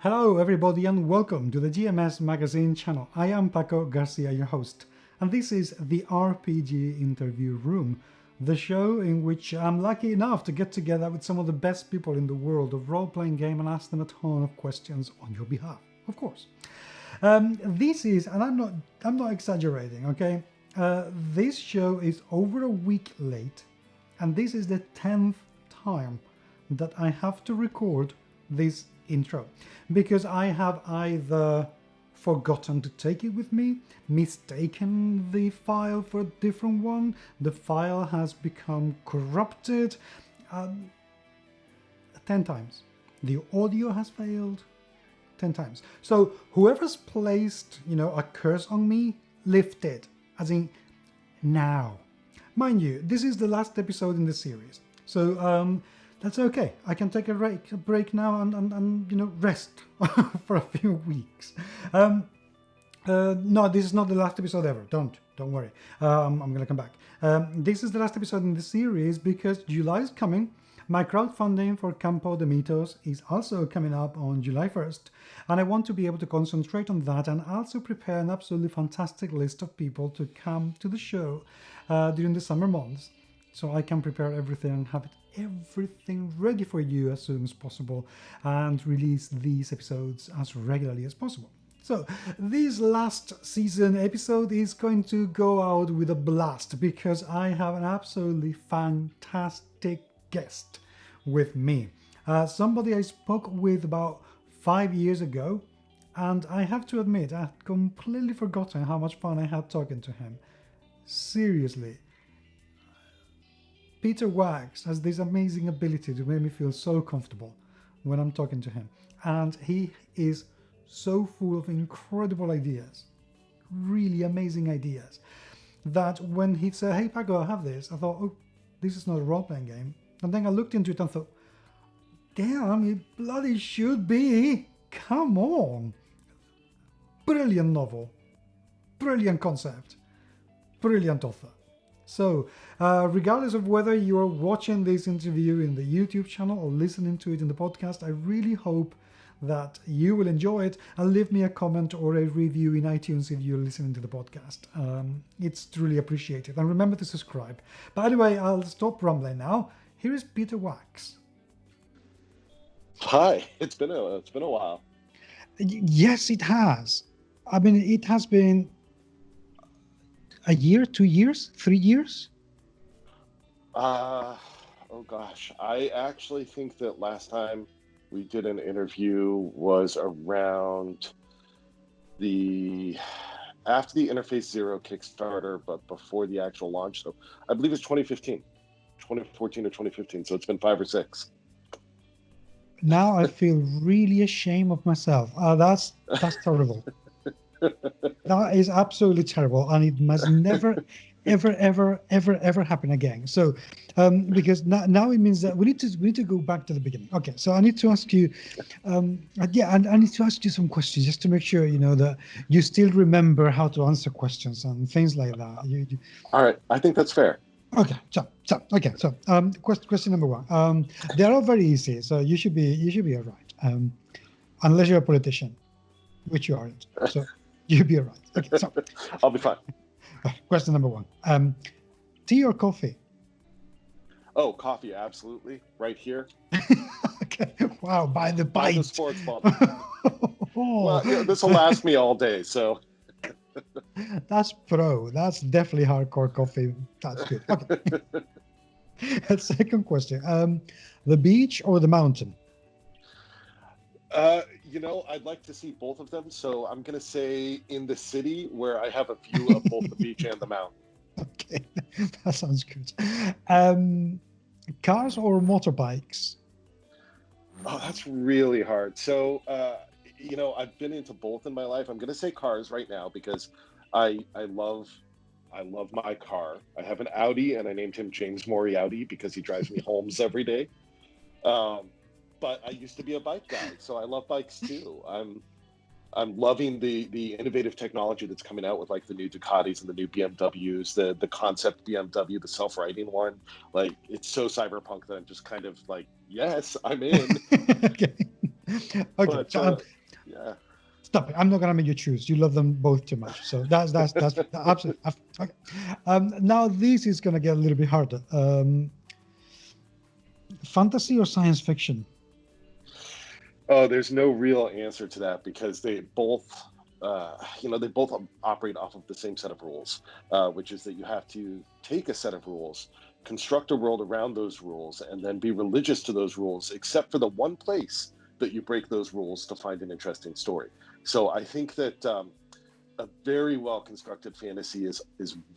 Hello everybody and welcome to the GMS Magazine channel. I am Paco Garcia, your host, and this is the RPG Interview Room, the show in which I'm lucky enough to get together with some of the best people in the world of role-playing game and ask them a ton of questions on your behalf, of course. This is, and I'm not exaggerating, okay? This show is over a week late, and this is the 10th time that I have to record this intro because I have either forgotten to take it with me, mistaken the file for a different one, the file has become corrupted 10 times. The audio has failed 10 times. So whoever's placed, a curse on me, lift it, as in now. Mind you, this is the last episode in the series. So that's okay. I can take a break now and rest for a few weeks. No, this is not the last episode ever. Don't worry. I'm gonna come back. This is the last episode in the series because July is coming. My crowdfunding for Campo de Mitos is also coming up on July 1st, and I want to be able to concentrate on that and also prepare an absolutely fantastic list of people to come to the show during the summer months, so I can prepare everything and have everything ready for you as soon as possible and release these episodes as regularly as possible. So this last season episode is going to go out with a blast because I have an absolutely fantastic guest with me. Somebody I spoke with about 5 years ago, and I have to admit I had completely forgotten how much fun I had talking to him. Seriously. Peter Wacks has this amazing ability to make me feel so comfortable when I'm talking to him. And he is so full of incredible ideas, really amazing ideas, that when he said, "Hey Paco, I have this," I thought, oh, this is not a role-playing game. And then I looked into it and thought, damn, it bloody should be. Come on. Brilliant novel, brilliant concept, brilliant author. So, regardless of whether you are watching this interview in the YouTube channel or listening to it in the podcast, I really hope that you will enjoy it and leave me a comment or a review in iTunes if you're listening to the podcast. It's truly appreciated. And remember to subscribe. By the way, I'll stop rambling now. Here is Peter Wacks. Hi, it's been a while. Yes, it has. I mean, it has been a year, 2 years, 3 years? Oh gosh, I actually think that last time we did an interview was around after the Interface Zero Kickstarter, but before the actual launch. So I believe it's 2014 or 2015. So it's been 5 or 6. Now I feel really ashamed of myself. That's terrible. That is absolutely terrible, and it must never, ever happen again. So, because now it means that we need to go back to the beginning. Okay, so I need to ask you, I need to ask you some questions just to make sure that you still remember how to answer questions and things like that. All right, I think that's fair. Okay, so question number one. They're all very easy, so you should be all right. Unless you're a politician, which you aren't. So. You'll be all right. Okay, so I'll be fine. Question number one. Tea or coffee? Oh, coffee, absolutely. Right here. Okay. Wow, by the By bite. the sports bottle. Well, this will last me all day, so. That's pro. That's definitely hardcore coffee. That's good. Okay. Second question. The beach or the mountain? I'd like to see both of them. So I'm going to say in the city where I have a view of both the beach and the mountain. Okay, that sounds good. Cars or motorbikes? Oh, that's really hard. So, I've been into both in my life. I'm going to say cars right now because I love my car. I have an Audi and I named him James Moriarty because he drives me homes every day. But I used to be a bike guy, so I love bikes too. I'm loving the innovative technology that's coming out with like the new Ducatis and the new BMWs, the concept BMW, the self-riding one. Like it's so cyberpunk that I'm just kind of like, yes, I'm in. Okay. Okay, But so yeah. stop it. I'm not gonna make you choose. You love them both too much. So that's absolutely okay. Now this is gonna get a little bit harder. Fantasy or science fiction? Oh, there's no real answer to that because they both, they both operate off of the same set of rules, which is that you have to take a set of rules, construct a world around those rules, and then be religious to those rules, except for the one place that you break those rules to find an interesting story. So I think that a very well constructed fantasy is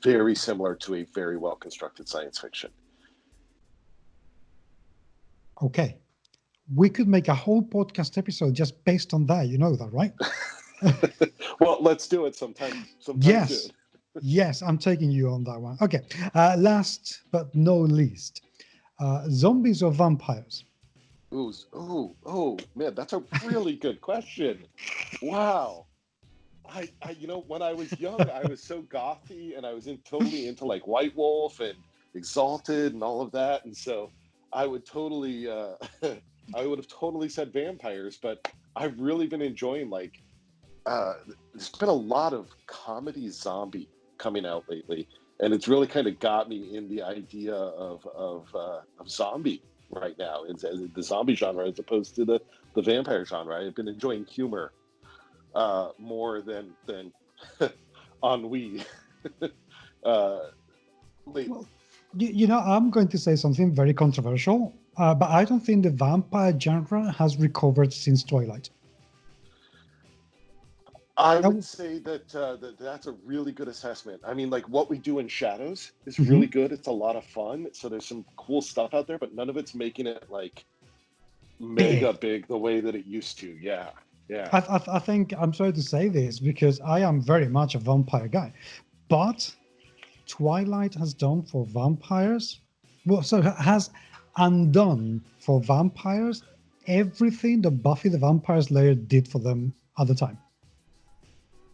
very similar to a very well constructed science fiction. Okay. We could make a whole podcast episode just based on that. You know that, right? Well, let's do it sometime Yes. soon. Yes, I'm taking you on that one. Okay. Last but no least, zombies or vampires? Oh, man, that's a really good question. Wow. When I was young, I was so gothy and I was totally into like White Wolf and Exalted and all of that. And so I would totally, I would have totally said vampires, but I've really been enjoying there's been a lot of comedy zombie coming out lately. And it's really kind of got me in the idea of zombie right now. It's the zombie genre as opposed to the vampire genre. I've been enjoying humor more than ennui lately. Well, I'm going to say something very controversial, but I don't think the vampire genre has recovered since Twilight. I would say that's a really good assessment. I mean, like What We Do in Shadows is really good. It's a lot of fun. So there's some cool stuff out there, but none of it's making it like mega big the way that it used to. Yeah. Yeah. I think I'm sorry to say this because I am very much a vampire guy, but Twilight has done for vampires, has undone for vampires everything that Buffy the Vampire Slayer did for them at the time.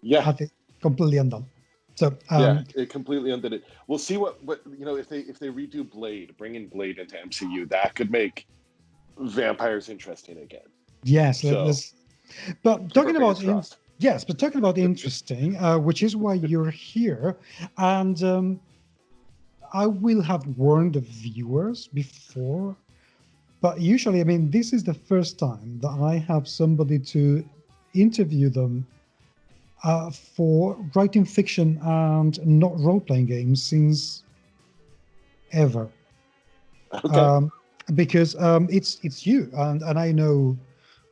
Yeah, I think completely undone. So yeah, it completely undid it. We'll see what if they redo Blade, bringing Blade into MCU, that could make vampires interesting again. Yes, so, but talking about interesting, which is why you're here, and I will have warned the viewers before, but usually, I mean, this is the first time that I have somebody to interview them for writing fiction and not role-playing games since ever. Okay. Because it's you, and I know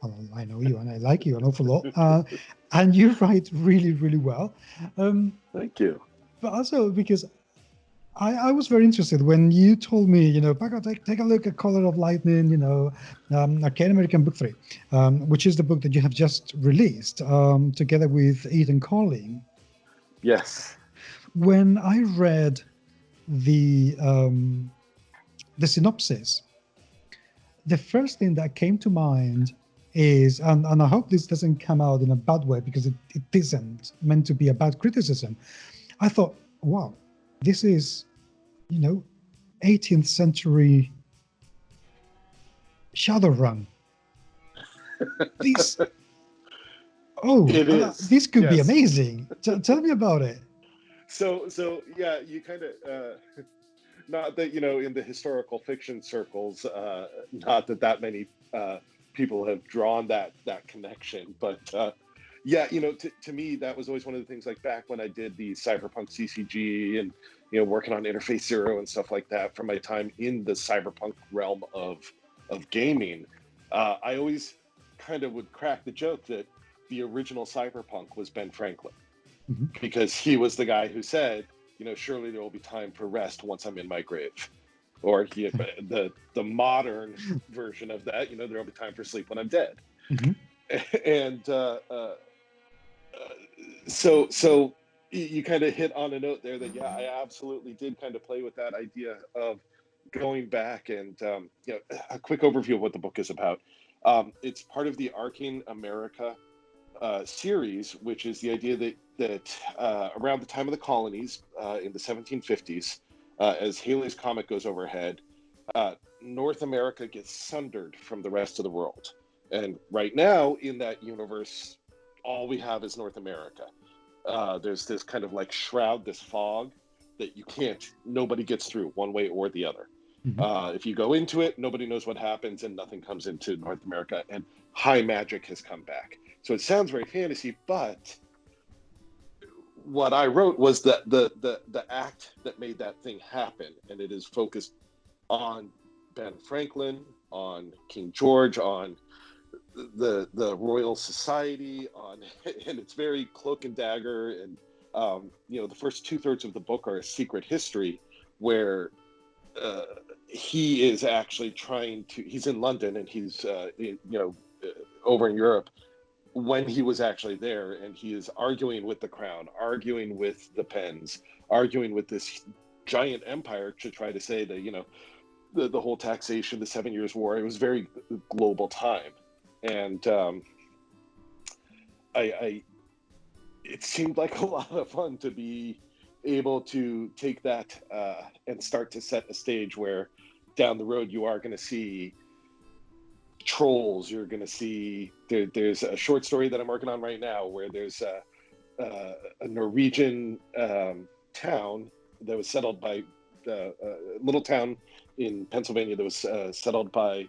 you, and I like you an awful lot, and you write really, really well. Thank you. But also because I was very interested when you told me, Paco, take a look at Color of Lightning, Arcane American Book 3, which is the book that you have just released together with Ethan Colling. Yes. When I read the synopsis, the first thing that came to mind is, and I hope this doesn't come out in a bad way because it isn't meant to be a bad criticism. I thought, wow, this is 18th century Shadowrun. This could be amazing. Tell me about it. So yeah, you kind of not that in the historical fiction circles, not that many people have drawn that connection, but yeah, to me that was always one of the things. Like back when I did the cyberpunk CCG and working on Interface Zero and stuff like that from my time in the cyberpunk realm of gaming, I always kind of would crack the joke that the original cyberpunk was Ben Franklin, because he was the guy who said, surely there will be time for rest once I'm in my grave. Or the modern version of that, there will be time for sleep when I'm dead. And so you kind of hit on a note there that, yeah, I absolutely did kind of play with that idea of going back and, a quick overview of what the book is about. It's part of the Arcane America series, which is the idea that around the time of the colonies in the 1750s, as Halley's Comet goes overhead, North America gets sundered from the rest of the world. And right now in that universe, all we have is North America. There's this kind of like shroud, this fog that nobody gets through one way or the other. If you go into it, nobody knows what happens and nothing comes into North America, and high magic has come back. So it sounds very fantasy, but what I wrote was that the act that made that thing happen, and it is focused on Ben Franklin, on King George, on the Royal Society, and it's very cloak and dagger, and the first 2/3 of the book are a secret history where he is actually he's in London, and he's over in Europe when he was actually there, and he is arguing with the crown, arguing with the pens, arguing with this giant empire to try to say that the whole taxation, the 7 Years' War. It was very global time, and it seemed like a lot of fun to be able to take that and start to set a stage where down the road you are going to see trolls. You're going to see there's a short story that I'm working on right now where there's a Norwegian town that was settled by a little town in Pennsylvania that was settled by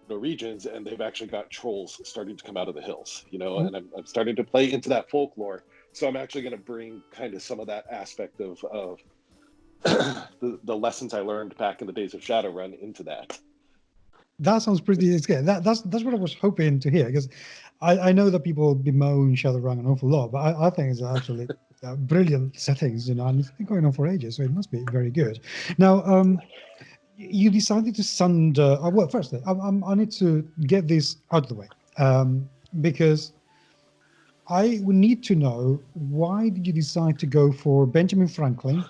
Norwegians, and they've actually got trolls starting to come out of the hills, and I'm starting to play into that folklore. So I'm actually going to bring kind of some of that aspect of the lessons I learned back in the days of Shadowrun into that. That sounds pretty scary. That's what I was hoping to hear, because I know that people bemoan Shadowrun an awful lot, but I think it's actually brilliant settings, and it's been going on for ages, so it must be very good. Now, you decided to sunder. Well, firstly, I need to get this out of the way, because I would need to know, why did you decide to go for Benjamin Franklin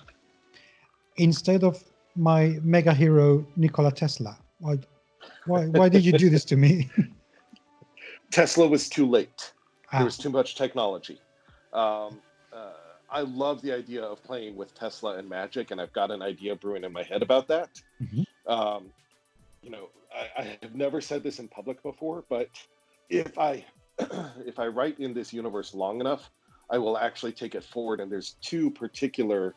instead of my mega hero Nikola Tesla? Why did you do this to me? Tesla was too late. There was too much technology. I love the idea of playing with Tesla and magic, and I've got an idea brewing in my head about that. I have never said this in public before, but if I write in this universe long enough, I will actually take it forward. And there's two particular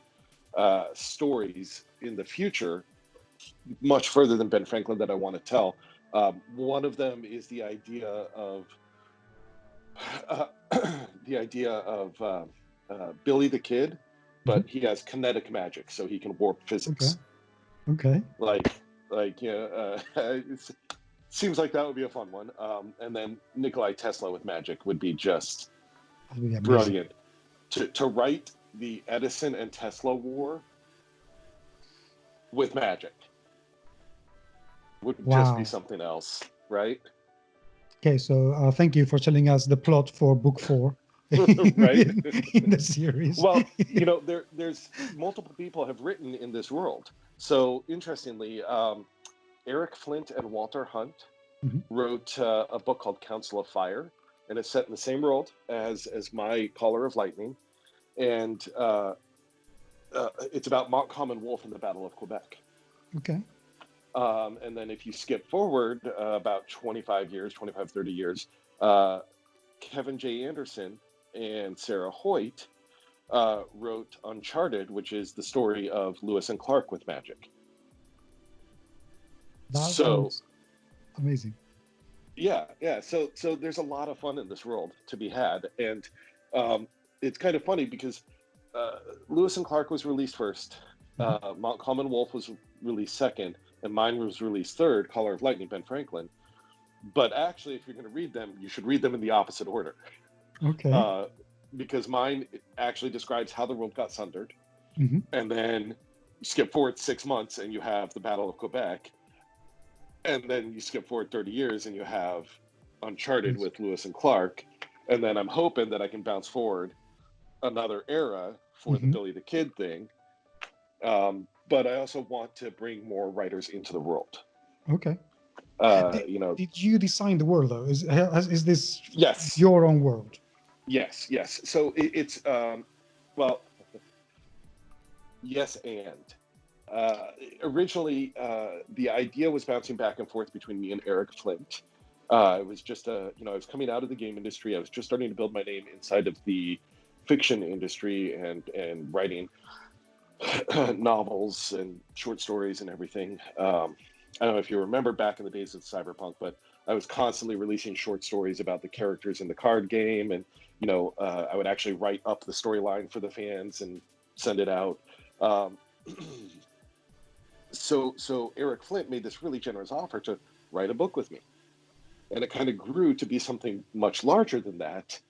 stories in the future, much further than Ben Franklin, that I want to tell. One of them is the idea of Billy the Kid, but he has kinetic magic, so he can warp physics. Okay. It seems like that would be a fun one. And then Nikolai Tesla with magic would be just brilliant. To write the Edison and Tesla war with magic would just be something else, right? Okay, so thank you for telling us the plot for book 4. Right? in the series. Well, there's multiple people have written in this world. So interestingly, Eric Flint and Walter Hunt wrote a book called Council of Fire, and it's set in the same world as my Caller of Lightning, and it's about Montcalm and Wolfe in the Battle of Quebec. Okay. And then if you skip forward about 30 years, Kevin J. Anderson and Sarah Hoyt wrote Uncharted, which is the story of Lewis and Clark with magic. That sounds amazing. Yeah. So there's a lot of fun in this world to be had, and it's kind of funny because Lewis and Clark was released first, Montcalm and Wolfe was released second, and mine was released third, Caller of Lightning, Ben Franklin. But actually, if you're going to read them, you should read them in the opposite order. Okay. Because mine actually describes how the world got sundered, and then you skip forward 6 months and you have the Battle of Quebec, and then you skip forward 30 years and you have Uncharted with Lewis and Clark, and then I'm hoping that I can bounce forward another era for the Billy the Kid thing. But I also want to bring more writers into the world. Okay. Did you design the world though? Is this your own world? Yes. So it's yes, and originally the idea was bouncing back and forth between me and Eric Flint. It was just I was coming out of the game industry. I was just starting to build my name inside of the fiction industry and writing novels and short stories and everything. I don't know if you remember back in the days of Cyberpunk, but I was constantly releasing short stories about the characters in the card game, and I would actually write up the storyline for the fans and send it out. So Eric Flint made this really generous offer to write a book with me, and it kind of grew to be something much larger than that.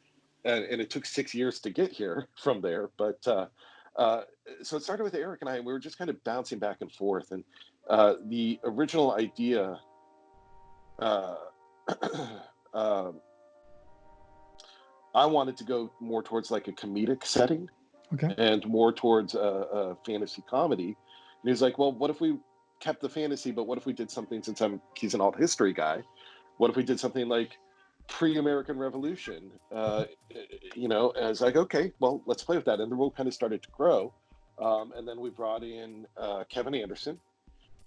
And it took 6 years to get here from there, but so it started with Eric and I, and we were just kind of bouncing back and forth. And the original idea, uh, I wanted to go more towards like a comedic setting, Okay. and more towards a fantasy comedy. And he was like, well, what if we kept the fantasy, but what if we did something, since he's an alt history guy, what if we did something like pre-American Revolution? And I was like, okay, well, let's play with that. And the world kind of started to grow. And then we brought in Kevin Anderson.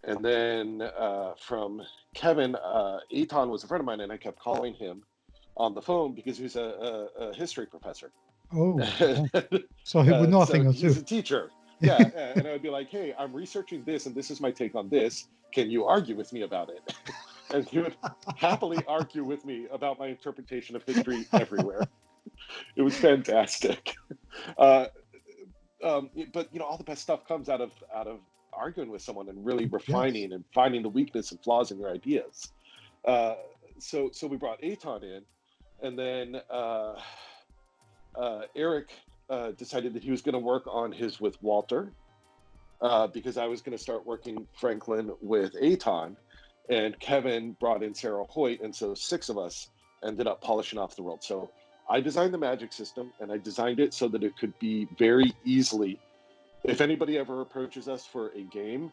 And then from Kevin, Eitan was a friend of mine, and I kept calling him on the phone because he was a history professor. Oh, so he would know a thing or two. He's a teacher. Yeah, and I would be like, hey, I'm researching this, and this is my take on this. Can you argue with me about it? And he would happily argue with me about my interpretation of history everywhere. It was fantastic. But all the best stuff comes out of arguing with someone and really refining and finding the weakness and flaws in your ideas. So we brought Eitan in, and then Eric decided that he was going to work on his with Walter, because I was going to start working Franklin with Eitan, and Kevin brought in Sarah Hoyt, and so 6 of us ended up polishing off the world. So I designed the magic system, and I designed it so that it could be very easily, if anybody ever approaches us for a game,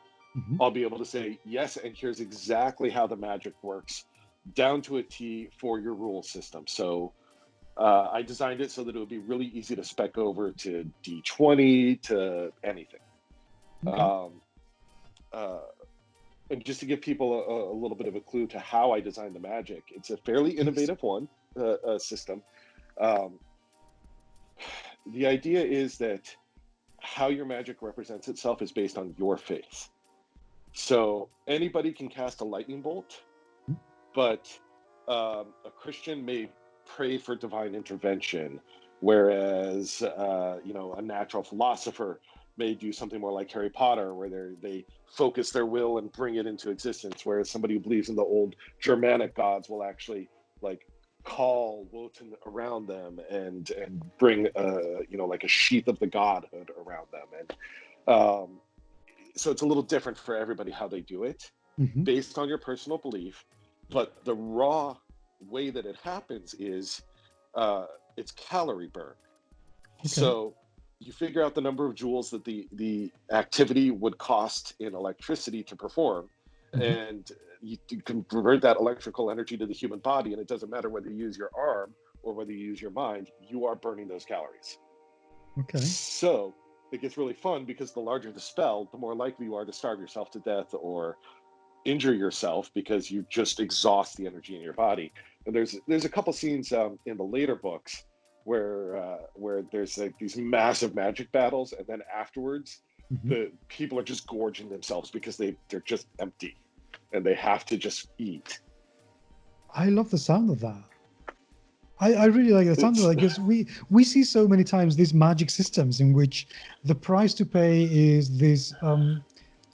I'll be able to say, yes, and here's exactly how the magic works, down to a T for your rule system. So I designed it so that it would be really easy to spec over to D20, to anything. Okay. And just to give people a little bit of a clue to how I designed the magic, it's a fairly innovative system. The idea is that how your magic represents itself is based on your faith. So anybody can cast a lightning bolt, but a Christian may pray for divine intervention, whereas a natural philosopher may do something more like Harry Potter, where they focus their will and bring it into existence, whereas somebody who believes in the old Germanic gods will actually like call Wotan around them and bring like a sheath of the godhood around them. And so it's a little different for everybody how they do it, based on your personal belief. But the raw way that it happens is it's calorie burn. Okay. So you figure out the number of joules that the activity would cost in electricity to perform, and you can convert that electrical energy to the human body, and it doesn't matter whether you use your arm or whether you use your mind, you are burning those calories. Okay. So it gets really fun, because the larger the spell, the more likely you are to starve yourself to death or injure yourself, because you just exhaust the energy in your body. And there's a couple scenes in the later books where there's like these massive magic battles, and then afterwards the people are just gorging themselves because they're just empty and they have to just eat. I love the sound of that. I really like the sound of that, because we see so many times these magic systems in which the price to pay is this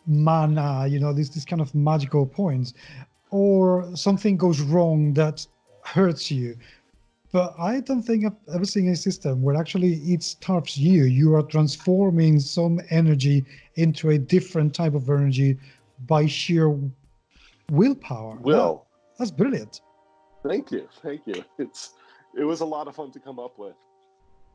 mana, this kind of magical points, or something goes wrong that hurts you. But I don't think I've ever seen a system where actually it starves you. You are transforming some energy into a different type of energy by sheer willpower. That's brilliant. Thank you. It was a lot of fun to come up with.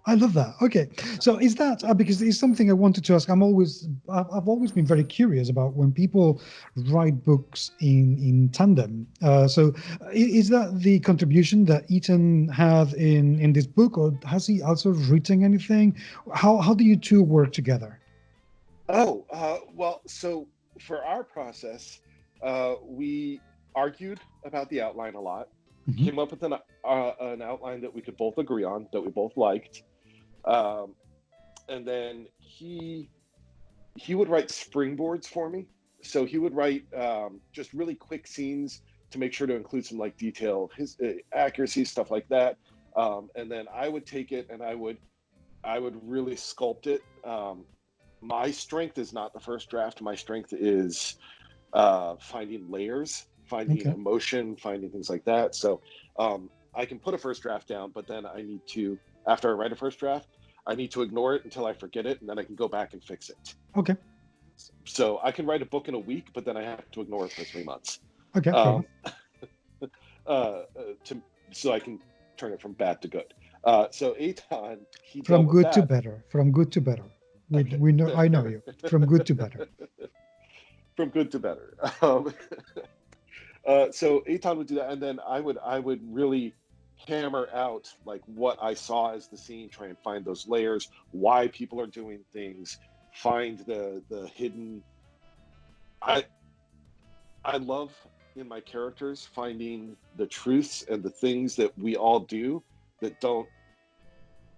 I love that. Okay, so is that because it's something I wanted to ask? I've always been very curious about when people write books in tandem. So is that the contribution that Eitan had in this book, or has he also written anything? How do you two work together? Well, so for our process, we argued about the outline a lot. Mhm. came up with an outline that we could both agree on, that we both liked, um, and then he would write springboards for me. So he would write just really quick scenes to make sure to include some like detail, his accuracy, stuff like that. And then I would take it and I would really sculpt it. My strength is not the first draft. My strength is finding layers, finding Okay. emotion, finding things like that. So I can put a first draft down, but then I need to, after I write a first draft, I need to ignore it until I forget it, and then I can go back and fix it. Okay. So I can write a book in a week, but then I have to ignore it for 3 months. Okay. Fair enough. Um, to so I can turn it from bad to good. So Aton, he From dealt with good to that. better. From good to better. Okay. We know. I know you. From good to better. From good to better. So Aton would do that, and then I would really hammer out like what I saw as the scene, try and find those layers, why people are doing things, find the hidden. I love in my characters finding the truths and the things that we all do that don't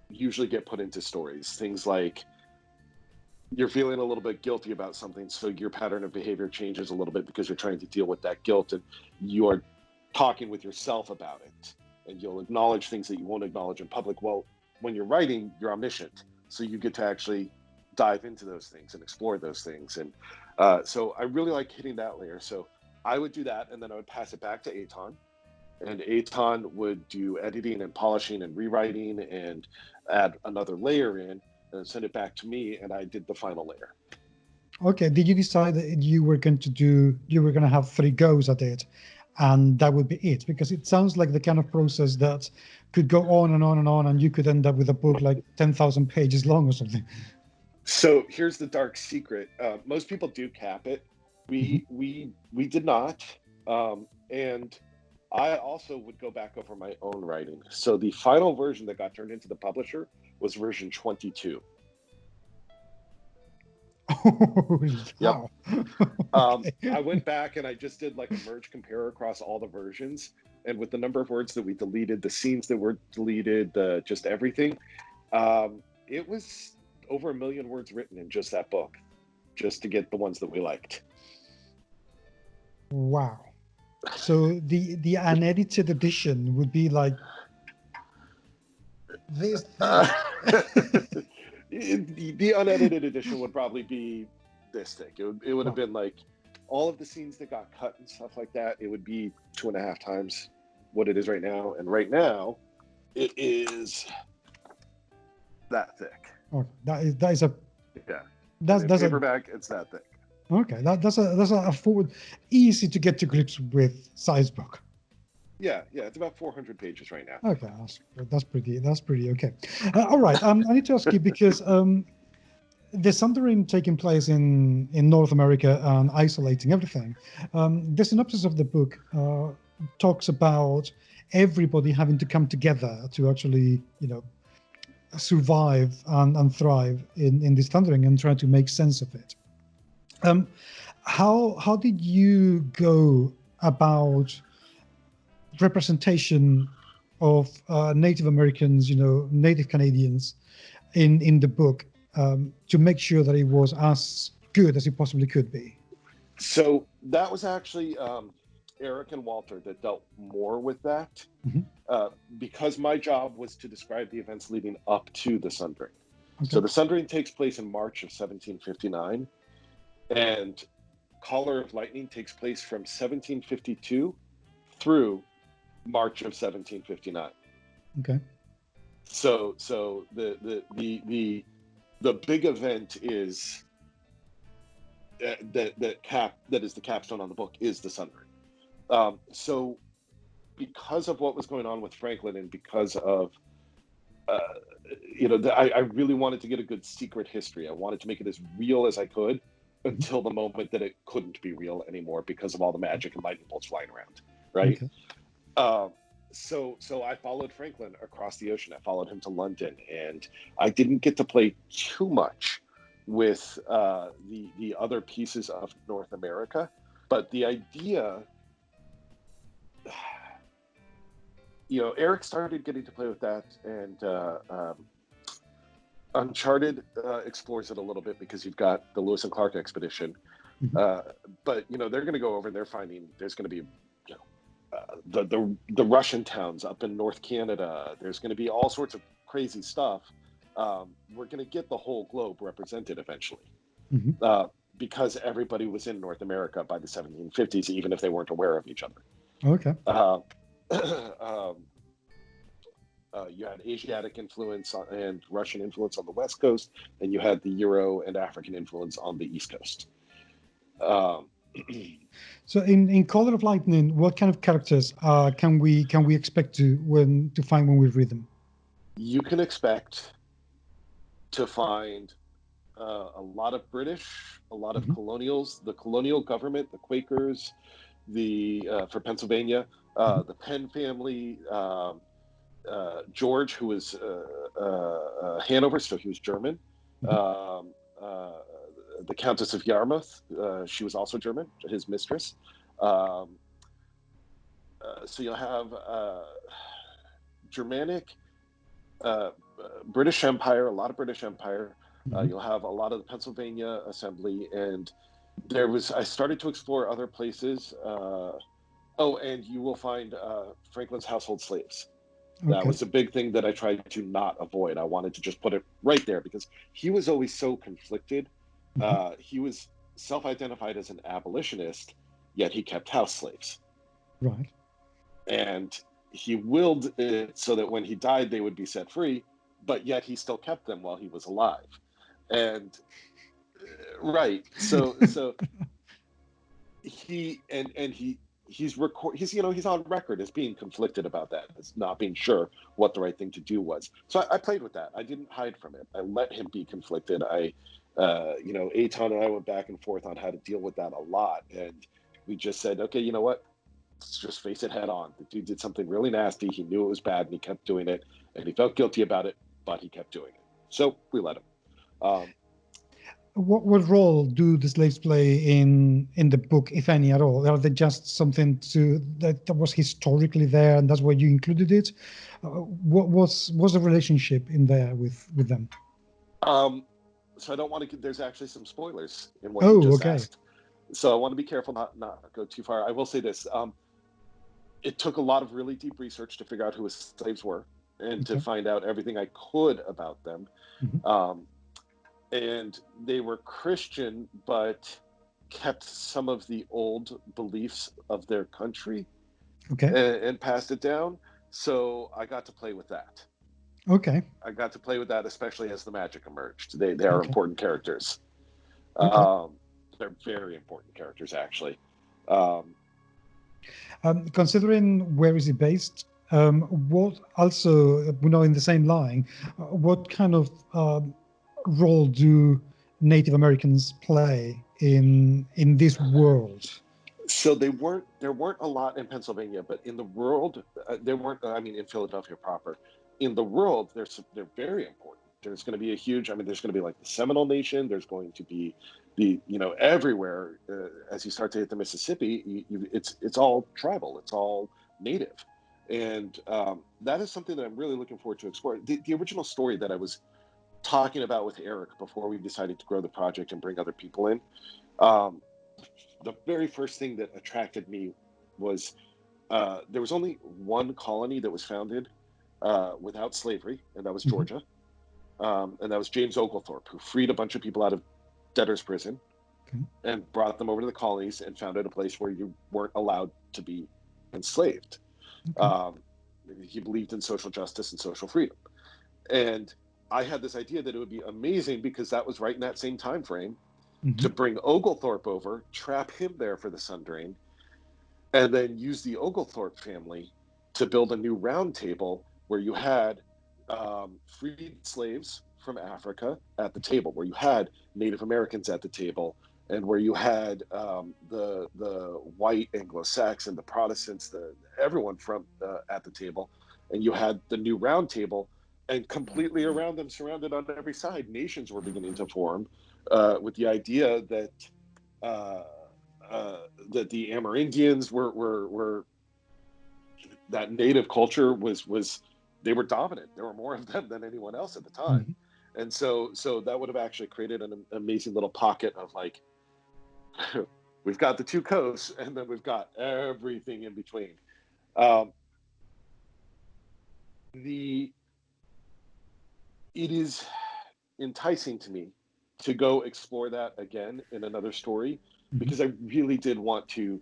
usually get put into stories. Things like you're feeling a little bit guilty about something, so your pattern of behavior changes a little bit because you're trying to deal with that guilt, and you are talking with yourself about it, and you'll acknowledge things that you won't acknowledge in public. Well, when you're writing, you're omniscient, so you get to actually dive into those things and explore those things. And so I really like hitting that layer. So I would do that, and then I would pass it back to Aton, and Aton would do editing and polishing and rewriting and add another layer in and send it back to me, and I did the final layer. Okay. Did you decide that you were going to have 3 goes at it, and that would be it? Because it sounds like the kind of process that could go on and on and on, and you could end up with a book like 10,000 pages long or something. So here's the dark secret. Most people do cap it. Mhm. We did not, and I also would go back over my own writing. So the final version that got turned into the publisher was version 22. Yep. Wow. Okay. I went back and I just did like a merge compare across all the versions, and with the number of words that we deleted, the scenes that were deleted, just everything, it was over 1 million words written in just that book, just to get the ones that we liked. Wow. So the unedited edition would be like this Uh, thick. the unedited edition would probably be this thick. It would have Wow. been like all of the scenes that got cut and stuff like that. It would be 2.5 times what it is right now, and right now it is that thick. Okay. That is a Yeah, that's in that's a paperback, it's that thick. okay. That's a forward, easy to get to grips with size book. Yeah, it's about 400 pages right now. Okay, that's pretty okay. All right. I need to ask you because the Sundering taking place in North America and isolating everything. The synopsis of the book talks about everybody having to come together to actually, survive and thrive in this Thundering and try to make sense of it. How did you go about representation of Native Americans, Native Canadians in the book, to make sure that it was as good as it possibly could be? So that was actually Eric and Walter that dealt more with that, because my job was to describe the events leading up to the Sundering. Okay. So the Sundering takes place in March of 1759, and Caller of Lightning takes place from 1752 through March of 1759. Okay. So the big event is that is the capstone on the book is the Sundering. So because of what was going on with Franklin, and because of I really wanted to get a good secret history. I wanted to make it as real as I could until the moment that it couldn't be real anymore because of all the magic and lightning bolts flying around, right? Okay. So I followed Franklin across the ocean. I followed him to London, and I didn't get to play too much with the other pieces of North America, but the idea Eric started getting to play with that, and Uncharted explores it a little bit because you've got the Lewis and Clark expedition. But they're going to go over and they're finding there's going to be the Russian towns up in North Canada. There's going to be all sorts of crazy stuff. We're going to get the whole globe represented eventually, because everybody was in North America by the 1750s, even if they weren't aware of each other. Okay. You had Asiatic influence and Russian influence on the West Coast, and you had the Euro and African influence on the East Coast. So in Color of Lightning, what kind of characters can we expect to find when we read them? You can expect to find a lot of British, a lot of colonials, the colonial government, the Quakers, for Pennsylvania, the Penn family, George, who was Hanover, so he was German. The Countess of Yarmouth, she was also German, his mistress. So you'll have Germanic, British Empire, a lot of British Empire. You'll have a lot of the Pennsylvania Assembly, and I started to explore other places. And you will find Franklin's household slaves. That was a big thing that I tried to not avoid. I wanted to just put it right there because he was always so conflicted. He was self-identified as an abolitionist, yet he kept house slaves. Right. And he willed it so that when he died, they would be set free, but yet he still kept them while he was alive. And so he's on record as being conflicted about that, as not being sure what the right thing to do was. So I played with that. I didn't hide from it. I let him be conflicted. Eitan and I went back and forth on how to deal with that a lot, and we just said, okay, you know what? Let's just face it head on. The dude did something really nasty. He knew it was bad, and he kept doing it, and he felt guilty about it, but he kept doing it. So we let him. What role do the slaves play in the book, if any at all? Are they just something that was historically there, and that's why you included it? What was the relationship in there with them? So I don't want to. There's actually some spoilers in what you just asked. So I want to be careful not go too far. I will say this: it took a lot of really deep research to figure out who his slaves were and to find out everything I could about them. And they were Christian, but kept some of the old beliefs of their country, and passed it down. So I got to play with that. I got to play with that, especially as the magic emerged. They are important characters. They're very important characters, actually. Considering where is it based, what also, in the same line, what kind of role do Native Americans play in this world? So there weren't a lot in Pennsylvania, but in the world, there weren't. I mean, in Philadelphia proper. In the world, they're very important. There's going to be a huge. There's going to be like the Seminole Nation. There's going to be everywhere as you start to hit the Mississippi. It's all tribal. It's all native, and that is something that I'm really looking forward to explore. The original story that I was talking about with Eric before we decided to grow the project and bring other people in. The very first thing that attracted me was there was only one colony that was founded without slavery, and that was Georgia. And that was James Oglethorpe, who freed a bunch of people out of debtor's prison and brought them over to the colonies and founded a place where you weren't allowed to be enslaved. He believed in social justice and social freedom. And I had this idea that it would be amazing, because that was right in that same time frame, to bring Oglethorpe over, trap him there for the Sundering, and then use the Oglethorpe family to build a new round table where you had freed slaves from Africa at the table, where you had Native Americans at the table, and where you had the white Anglo-Saxon, the Protestants, everyone from at the table, and you had the new round table, and completely around them, surrounded on every side, nations were beginning to form, with the idea that the Amerindians were that native culture was they were dominant. There were more of them than anyone else at the time. Mm-hmm. And so that would have actually created an amazing little pocket of like, we've got the two coasts, and then we've got everything in between. It is enticing to me to go explore that again in another story, because I really did want to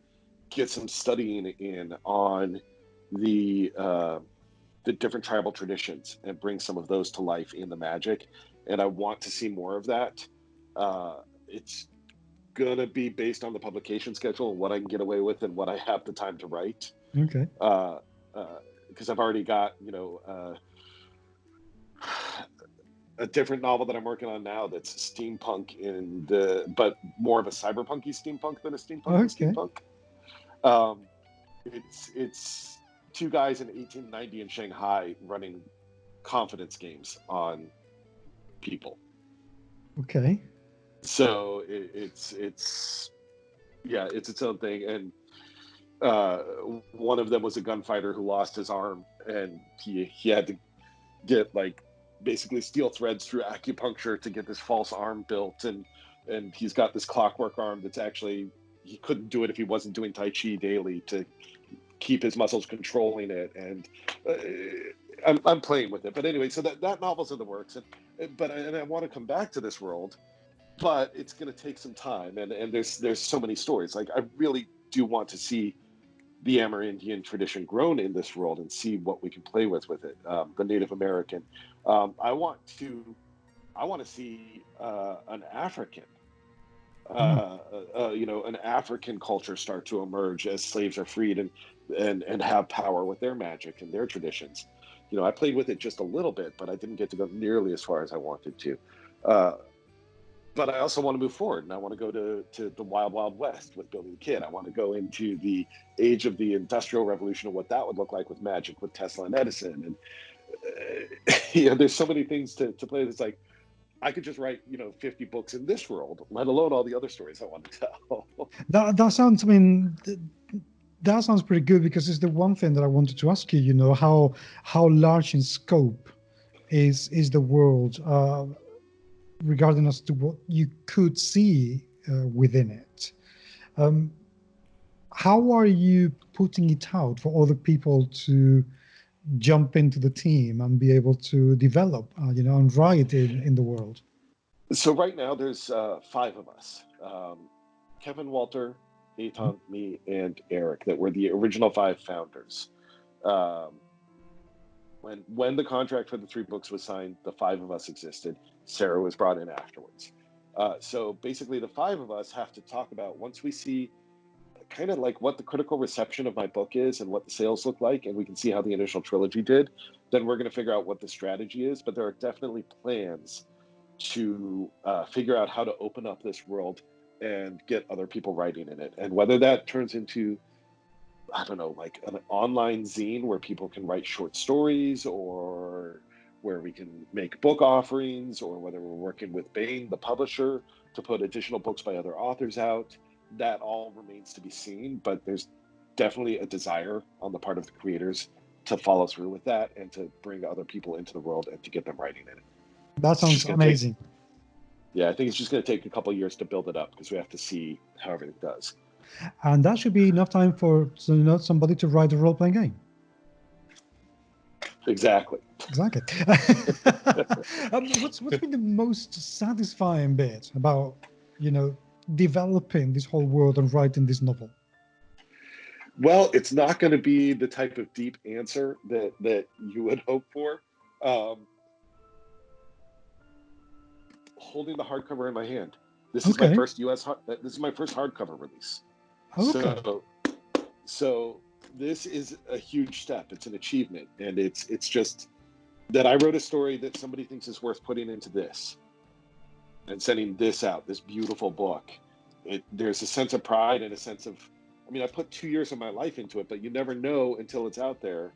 get some studying in on the different tribal traditions and bring some of those to life in the magic, and I want to see more of that. It's gonna be based on the publication schedule and what I can get away with and what I have the time to write. Okay. Because I've already got a different novel that I'm working on now that's steampunk but more of a cyberpunky steampunk than a steampunky steampunk. It's two guys in 1890 in Shanghai running confidence games on people. Okay. So it's its own thing. And one of them was a gunfighter who lost his arm, and he had to get like basically steel threads through acupuncture to get this false arm built, and he's got this clockwork arm that's actually, he couldn't do it if he wasn't doing Tai Chi daily to keep his muscles controlling it. And I'm playing with it, but anyway, so that novel's in the works, and I want to come back to this world, but it's going to take some time, and there's so many stories. Like, I really do want to see the Amerindian tradition grown in this world and see what we can play with it. The Native American. I want to see an African, an African culture start to emerge as slaves are freed and have power with their magic and their traditions. I played with it just a little bit, but I didn't get to go nearly as far as I wanted to. But I also want to move forward, and I want to go to the Wild Wild West with Billy the Kid. I want to go into the age of the Industrial Revolution and what that would look like with magic, with Tesla and Edison. And there's so many things to play. It's like, I could just write 50 books in this world, let alone all the other stories I want to tell. That sounds. I mean, that sounds pretty good, because it's the one thing that I wanted to ask you. How large in scope is the world, regarding as to what you could see within it. How are you putting it out for other people to jump into the team and be able to develop, and write in the world? So right now there's 5 of us. Kevin, Walter, Eitan, me, and Eric, that were the original 5 founders. When the contract for the 3 books was signed, the 5 of us existed. Sarah was brought in afterwards. So basically the 5 of us have to talk about, once we see kind of like what the critical reception of my book is and what the sales look like, and we can see how the initial trilogy did, then we're going to figure out what the strategy is. But there are definitely plans to figure out how to open up this world and get other people writing in it. And whether that turns into, I don't know, like an online zine where people can write short stories, or where we can make book offerings, or whether we're working with Bain, the publisher, to put additional books by other authors out, that all remains to be seen. But there's definitely a desire on the part of the creators to follow through with that and to bring other people into the world and to get them writing in it. That sounds amazing. I think it's just going to take a couple of years to build it up, because we have to see how everything does. And that should be enough time for somebody to write a role-playing game. Exactly. What's been the most satisfying bit about developing this whole world and writing this novel? Well, it's not going to be the type of deep answer that you would hope for. Holding the hardcover in my hand. This is my first This is my first hardcover release. Okay. So this is a huge step. It's an achievement, and it's just that I wrote a story that somebody thinks is worth putting into this and sending this out, this beautiful book. There's a sense of pride and a sense of, I put 2 years of my life into it, but you never know until it's out there.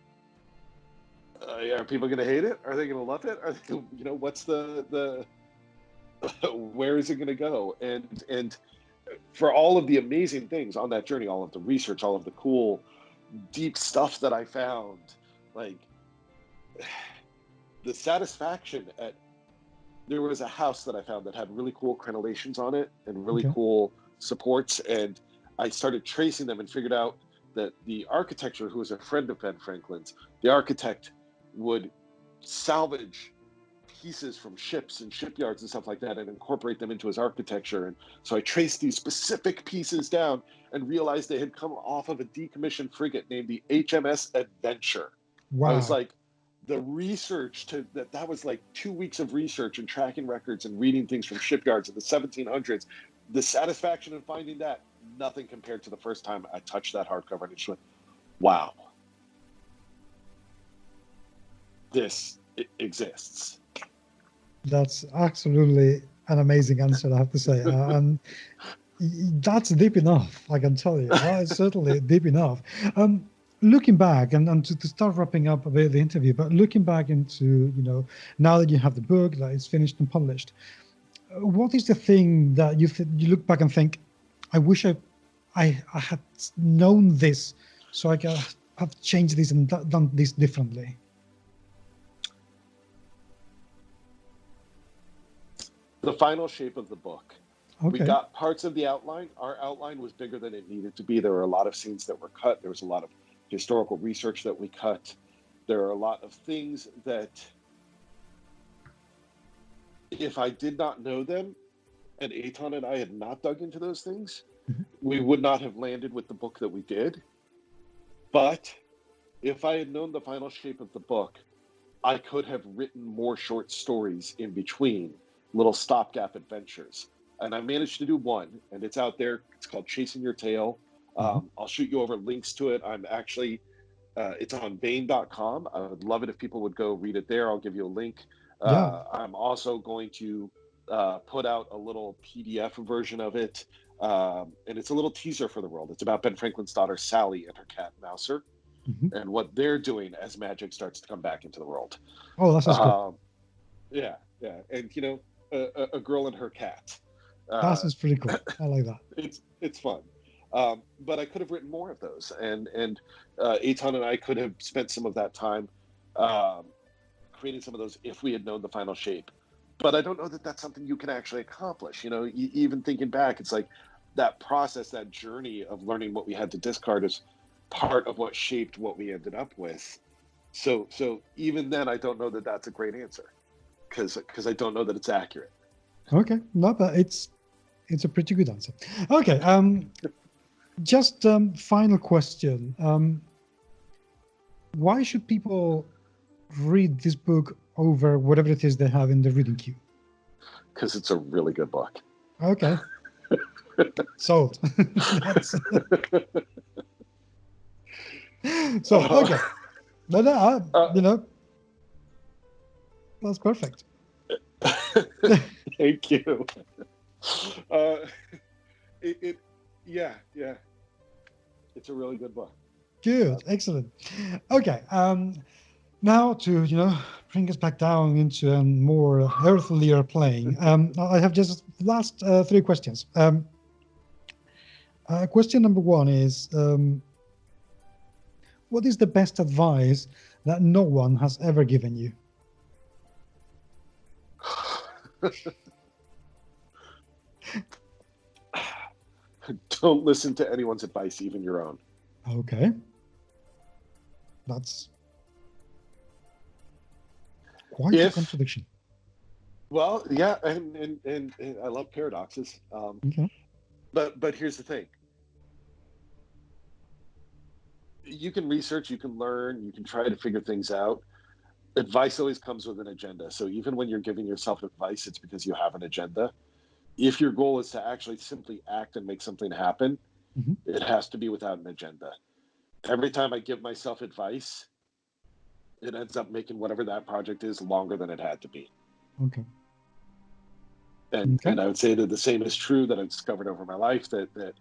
Are people going to hate it? Are they going to love it? Are they, what's the where is it going to go? And for all of the amazing things on that journey, all of the research, all of the cool deep stuff that I found. Like, the satisfaction at, there was a house that I found that had really cool crenellations on it and really Okay. cool supports, and I started tracing them and figured out that the architecture, who was a friend of Ben Franklin's, the architect would salvage pieces from ships and shipyards and stuff like that and incorporate them into his architecture. And so I traced these specific pieces down and realized they had come off of a decommissioned frigate named the HMS Adventure. I was Wow. like, the research to that was like 2 weeks of research and tracking records and reading things from shipyards in the 1700s. The satisfaction in finding that, nothing compared to the first time I touched that hardcover and it just went, wow, this exists. That's absolutely an amazing answer, I have to say. And that's deep enough, I can tell you. It's certainly deep enough. Looking back, and to start wrapping up a bit of the interview, but looking back into, now that you have the book, that it's finished and published, what is the thing that you look back and think, I wish I had known this so I could have changed this and done this differently? The final shape of the book. Okay. We got parts of the outline. Our outline was bigger than it needed to be. There were a lot of scenes that were cut. There was a lot of historical research that we cut. There are a lot of things that, if I did not know them and Eitan and I had not dug into those things, we would not have landed with the book that we did. But if I had known the final shape of the book, I could have written more short stories in between, little stopgap adventures. And I managed to do one, and it's out there. It's called Chasing Your Tail. I'll shoot you over links to it. I'm actually, it's on Bain.com. I would love it if people would go read it there. I'll give you a link. Yeah. I'm also going to put out a little PDF version of it. And it's a little teaser for the world. It's about Ben Franklin's daughter, Sally, and her cat, Mouser, and what they're doing as magic starts to come back into the world. Oh, that sounds cool. Yeah. And, a girl and her cat. That sounds pretty cool. I like that. It's fun. But I could have written more of those. And Eitan and I could have spent some of that time creating some of those if we had known the final shape. But I don't know that that's something you can actually accomplish. Even thinking back, it's like that process, that journey of learning what we had to discard is part of what shaped what we ended up with. So even then, I don't know that that's a great answer because I don't know that it's accurate. Okay, no, but it's a pretty good answer. Okay, just final question. Why should people read this book over whatever it is they have in the reading queue? Because it's a really good book. Okay. Sold. So, okay. No, that's perfect. Thank you. Yeah. It's a really good book. Good, excellent. Okay, now to bring us back down into a more earthlier plane. I have just last 3 questions. Question number 1 is, what is the best advice that no one has ever given you? Don't listen to anyone's advice, even your own. Okay. That's quite a contradiction. Well, yeah, and I love paradoxes. Okay. But here's the thing. You can research, you can learn, you can try to figure things out. Advice always comes with an agenda. So even when you're giving yourself advice, it's because you have an agenda. If your goal is to actually simply act and make something happen, it has to be without an agenda. Every time I give myself advice, it ends up making whatever that project is longer than it had to be. Okay. And I would say that the same is true that I've discovered over my life, that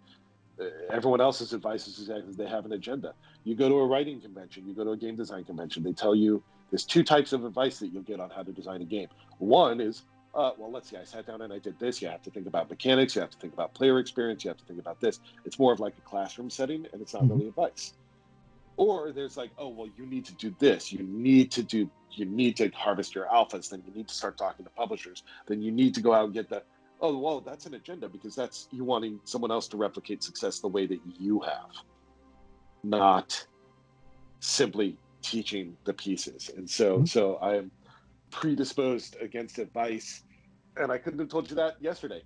everyone else's advice is exactly, they have an agenda. You go to a writing convention, you go to a game design convention, they tell you there's 2 types of advice that you'll get on how to design a game. One is, well, let's see, I sat down and I did this. You have to think about mechanics. You have to think about player experience. You have to think about this. It's more of like a classroom setting, and it's not really advice. Or there's like, oh, well, you need to do this. You need to harvest your alphas. Then you need to start talking to publishers. Then you need to go out and get that. Oh, well, that's an agenda because that's you wanting someone else to replicate success the way that you have, not simply teaching the pieces. And so I am predisposed against advice. And I couldn't have told you that yesterday.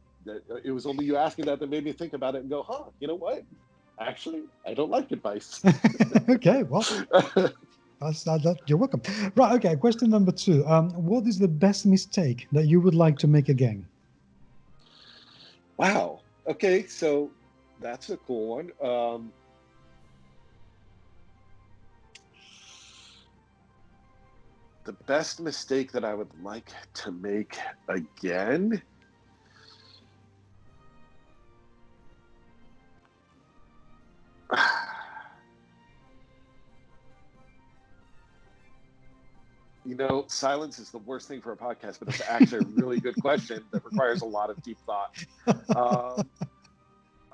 It was only you asking that made me think about it and go, huh, you know what? Actually, I don't like advice. Okay, well, you're welcome. Right, okay, question number 2. What is the best mistake that you would like to make again? Wow. Okay, so that's a cool one. The best mistake that I would like to make again? You know, silence is the worst thing for a podcast, but it's actually a really good question that requires a lot of deep thought.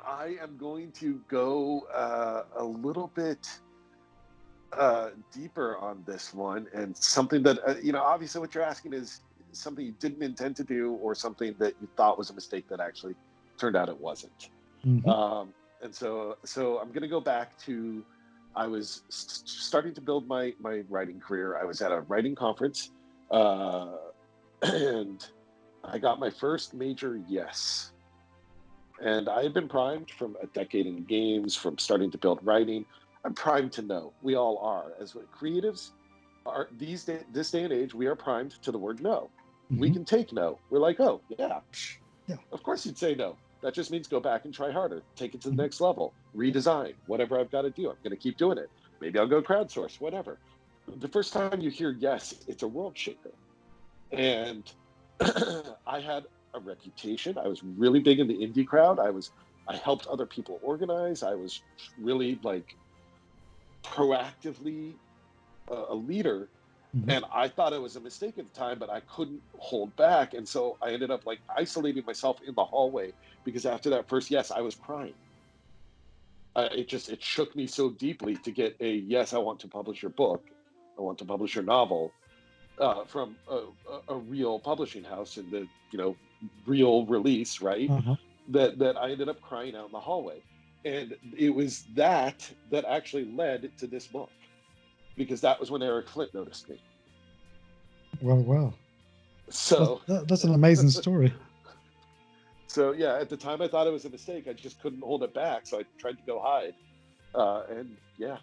I am going to go a little bit deeper on this one, and something that, obviously what you're asking is something you didn't intend to do or something that you thought was a mistake that actually turned out it wasn't. Mm-hmm. And so I'm going to go back to, I was starting to build my writing career. I was at a writing conference, and I got my first major yes. And I had been primed from a decade in games, from starting to build writing. I'm primed to know. We all are. As creatives, this day and age, we are primed to the word no. Mm-hmm. We can take no. We're like, oh, yeah, yeah, of course you'd say no. That just means go back and try harder, take it to the next level, redesign, whatever I've got to do. I'm going to keep doing it. Maybe I'll go crowdsource, whatever. The first time you hear yes, it's a world shaker. And I had a reputation. I was really big in the indie crowd. I helped other people organize. I was really like proactively a leader. Mm-hmm. And I thought it was a mistake at the time, but I couldn't hold back. And so I ended up like isolating myself in the hallway because after that first yes, I was crying. It shook me so deeply to get a yes, I want to publish your book. I want to publish your novel from a real publishing house in the, real release, right? Uh-huh. That I ended up crying out in the hallway. And it was that actually led to this book. Because that was when Eric Flint noticed me. Well. So that's an amazing story. So yeah, at the time I thought it was a mistake. I just couldn't hold it back, so I tried to go hide. And yeah.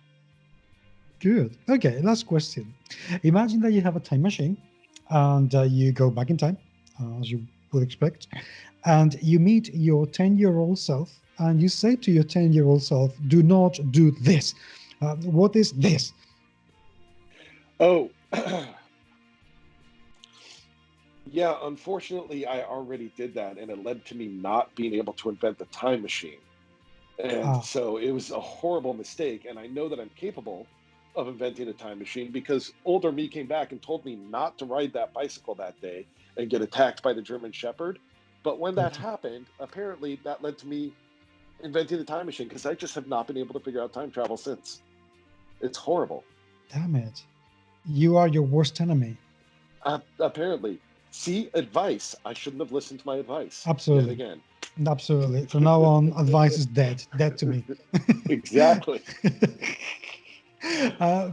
Good. Okay, last question. Imagine that you have a time machine, and you go back in time, as you would expect, and you meet your 10-year-old self, and you say to your 10-year-old self, "Do not do this." What is this? Oh, yeah, unfortunately, I already did that, and it led to me not being able to invent the time machine. And so it was a horrible mistake, and I know that I'm capable of inventing a time machine because older me came back and told me not to ride that bicycle that day and get attacked by the German Shepherd. But when that happened, apparently that led to me inventing the time machine because I just have not been able to figure out time travel since. It's horrible. Damn it. You are your worst enemy. Apparently. See, advice. I shouldn't have listened to my advice. Absolutely. Again. Absolutely. From now on, advice is dead. Dead to me. Exactly.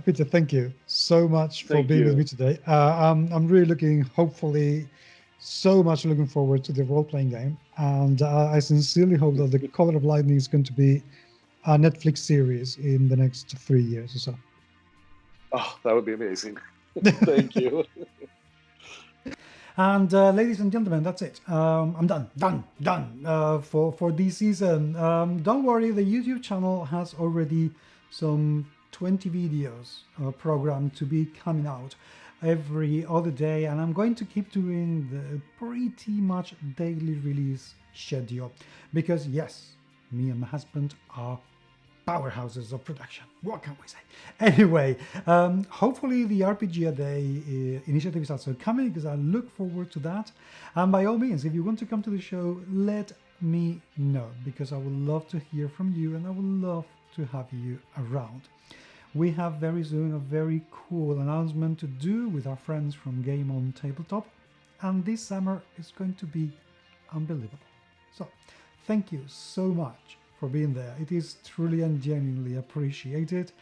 Peter, thank you so much for being with me today. I'm really hopefully, so much looking forward to the role-playing game. And I sincerely hope that The Color of Lightning is going to be a Netflix series in the next 3 years or so. Oh, that would be amazing. Thank you. And ladies and gentlemen, that's it. I'm done for this season. Don't worry, the YouTube channel has already some 20 videos programmed to be coming out every other day, and I'm going to keep doing the pretty much daily release schedule because yes, me and my husband are powerhouses of production. What can we say? Anyway, hopefully the RPG a Day initiative is also coming because I look forward to that. And by all means, if you want to come to the show, let me know because I would love to hear from you and I would love to have you around. we have very soon a very cool announcement to do with our friends from Game on Tabletop, and this summer is going to be unbelievable. So thank you so much for being there. It is truly and genuinely appreciated,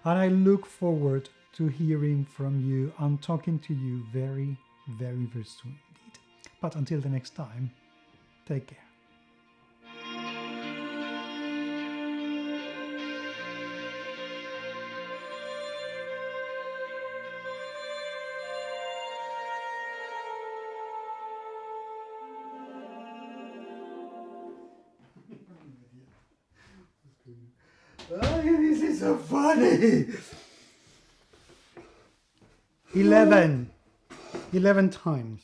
and I look forward to hearing from you and talking to you very, very, very soon indeed. But until the next time, take care. Oh, this is so funny. 11 times.